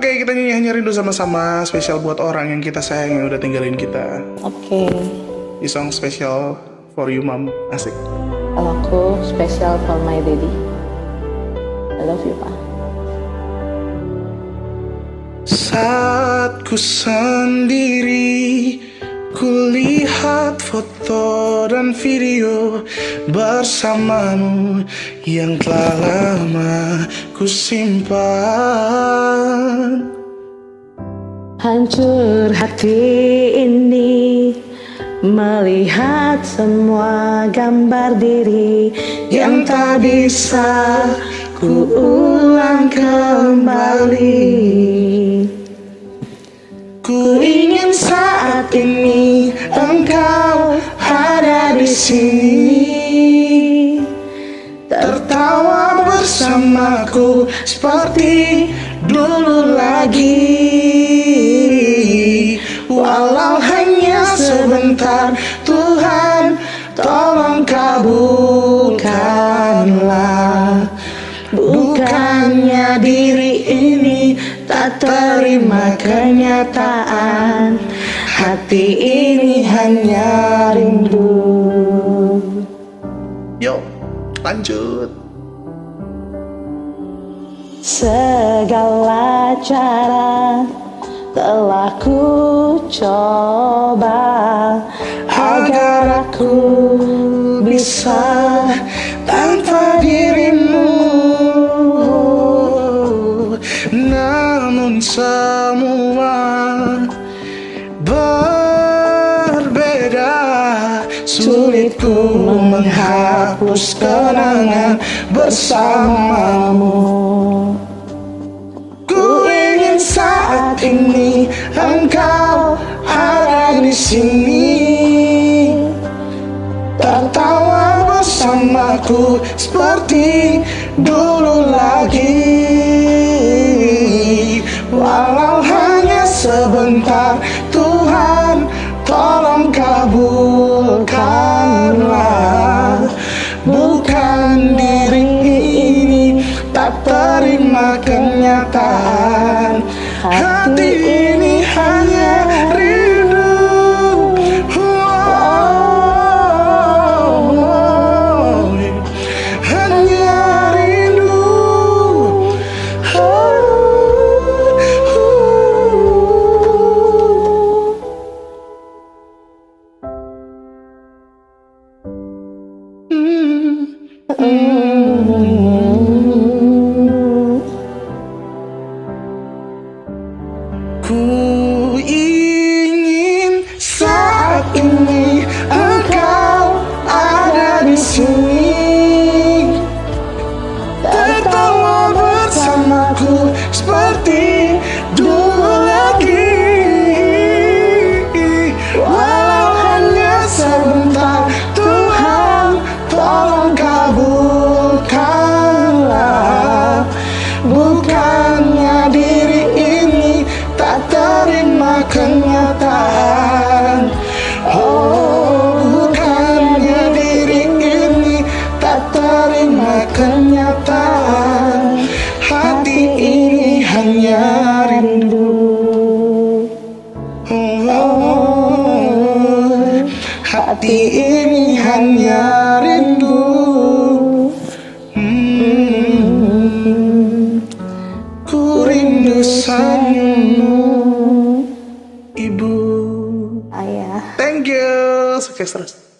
Oke, kita nyanyi rindu sama-sama, spesial buat orang yang kita sayang yang udah tinggalin kita. Oke. Di song spesial for you, Mom. Asik. Kalau aku spesial for my daddy. I love you, Pa. Saat ku sendiri, kulihat foto dan video bersamamu yang telah lama ku simpan. Hancur hati ini melihat semua gambar diri yang tak bisa ku ulang kembali. Ku ingin saat ini engkau ada di sini, tertawa bersamaku seperti dulu lagi. Walau hanya sebentar, Tuhan tolong kabulkanlah. Bukannya diri ini tak terima kenyataan, hati ini hanya rindu. Yo, lanjut. Segala cara telah ku coba agar aku bisa tanpa dirimu, namun semua berbeda. Sulit ku menghapus kenangan bersamamu. Ku ingin saat ini engkau ada di sini, tertawa bersamaku seperti dulu lagi. Walau hanya sebentar, Tuhan tolong kabulkanlah. Bukan diri ini tak terima kenyataan, hati ini hanya rindu. Hanya rindu. Ku ingin saat ini engkau ada di sini, tertawa bersamaku seperti dulu lagi. Walau hanya sebentar, Tuhan tolong kabulkanlah. Bukannya diri ini tak terima kenyataan. Oh, bukannya diri ini tak terima kenyataan, hati ini hanya rindu. Oh, hati ini hanya rindu. Ku rindu senyummu, Ibu. ayah. Thank you. Sukses terus.